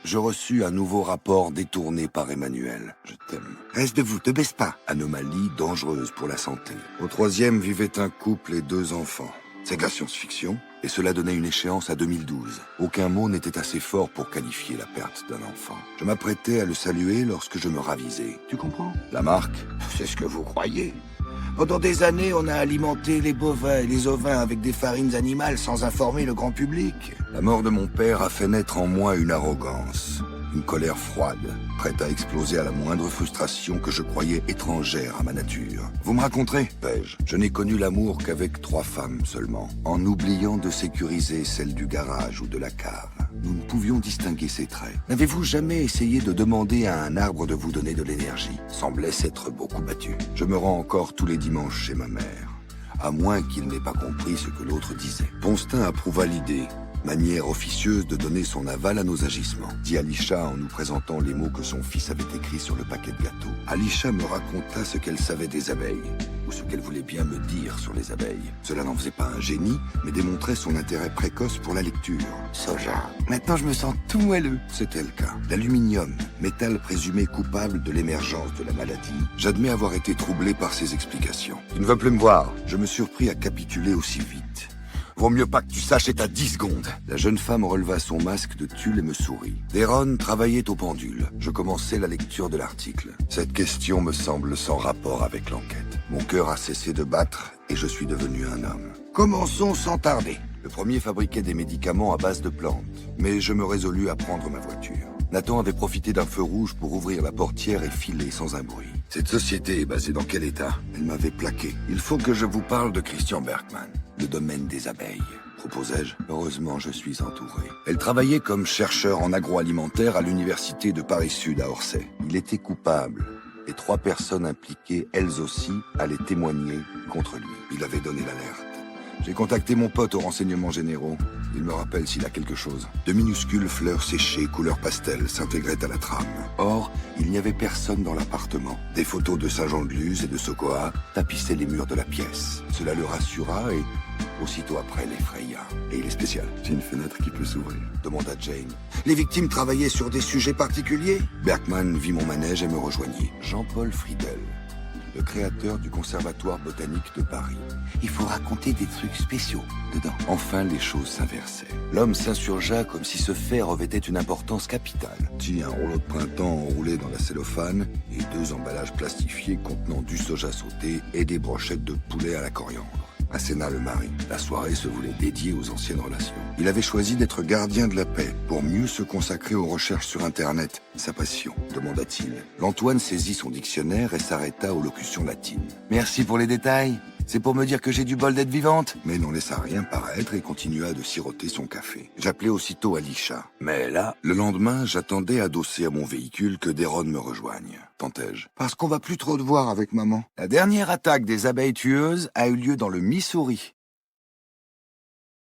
je reçus un nouveau rapport détourné par Emmanuel. Je t'aime. Reste debout, te baisse pas. Anomalie dangereuse pour la santé. Au troisième vivait un couple et 2 enfants. C'est de la science-fiction, et cela donnait une échéance à 2012. Aucun mot n'était assez fort pour qualifier la perte d'un enfant. Je m'apprêtais à le saluer lorsque je me ravisai. Tu comprends? La marque? C'est ce que vous croyez. Pendant des années, on a alimenté les bovins et les ovins avec des farines animales sans informer le grand public. La mort de mon père a fait naître en moi une arrogance, une colère froide, prête à exploser à la moindre frustration que je croyais étrangère à ma nature. Vous me raconterez, fais-je. Je n'ai connu l'amour qu'avec 3 femmes seulement, en oubliant de sécuriser celle du garage ou de la cave. Nous ne pouvions distinguer ses traits. N'avez-vous jamais essayé de demander à un arbre de vous donner de l'énergie? Semblait s'être beaucoup battu. Je me rends encore tous les dimanches chez ma mère, à moins qu'il n'ait pas compris ce que l'autre disait. Ponstin approuva l'idée, manière officieuse de donner son aval à nos agissements, dit Alisha en nous présentant les mots que son fils avait écrits sur le paquet de gâteaux. Alisha me raconta ce qu'elle savait des abeilles, ou ce qu'elle voulait bien me dire sur les abeilles. Cela n'en faisait pas un génie, mais démontrait son intérêt précoce pour la lecture. Soja. Maintenant je me sens tout moelleux. C'était le cas. L'aluminium, métal présumé coupable de l'émergence de la maladie. J'admets avoir été troublé par ses explications. Il ne veut plus me voir. Je me surpris à capituler aussi vite. Vaut mieux pas que tu saches, c'est à 10 secondes. La jeune femme releva son masque de tulle et me sourit. Deron travaillait au pendule. Je commençais la lecture de l'article. Cette question me semble sans rapport avec l'enquête. Mon cœur a cessé de battre et je suis devenu un homme. Commençons sans tarder. Le premier fabriquait des médicaments à base de plantes, mais je me résolus à prendre ma voiture. Nathan avait profité d'un feu rouge pour ouvrir la portière et filer sans un bruit. Cette société est basée dans quel état? Elle m'avait plaqué. Il faut que je vous parle de Christian Bergman. Le domaine des abeilles, proposai-je. Heureusement, je suis entouré. Elle travaillait comme chercheur en agroalimentaire à l'université de Paris-Sud à Orsay. Il était coupable, et 3 personnes impliquées, elles aussi, allaient témoigner contre lui. Il avait donné l'alerte. J'ai contacté mon pote aux renseignements généraux. Il me rappelle s'il a quelque chose. De minuscules fleurs séchées, couleur pastel, s'intégraient à la trame. Or, il n'y avait personne dans l'appartement. Des photos de Saint-Jean-de-Luz et de Sokoa tapissaient les murs de la pièce. Cela le rassura et, aussitôt après, l'effraya. Et il est spécial. C'est une fenêtre qui peut s'ouvrir, demanda Jane. Les victimes travaillaient sur des sujets particuliers? Bergman vit mon manège et me rejoignit. Jean-Paul Friedel, le créateur du Conservatoire botanique de Paris. Il faut raconter des trucs spéciaux dedans. Enfin, les choses s'inversaient. L'homme s'insurgea comme si ce fait revêtait une importance capitale. Un rouleau de printemps enroulé dans la cellophane et 2 emballages plastifiés contenant du soja sauté et des brochettes de poulet à la coriandre. Asséna le mari. La soirée se voulait dédiée aux anciennes relations. Il avait choisi d'être gardien de la paix pour mieux se consacrer aux recherches sur Internet. Sa passion, demanda-t-il. L'Antoine saisit son dictionnaire et s'arrêta aux locutions latines. Merci pour les détails. C'est pour me dire que j'ai du bol d'être vivante? Mais n'en laissa rien paraître et continua de siroter son café. J'appelai aussitôt Alisha. Mais là, le lendemain, j'attendais adossé à mon véhicule que Deron me rejoigne. Tentai-je. Parce qu'on va plus trop te voir avec maman. La dernière attaque des abeilles tueuses a eu lieu dans le Missouri.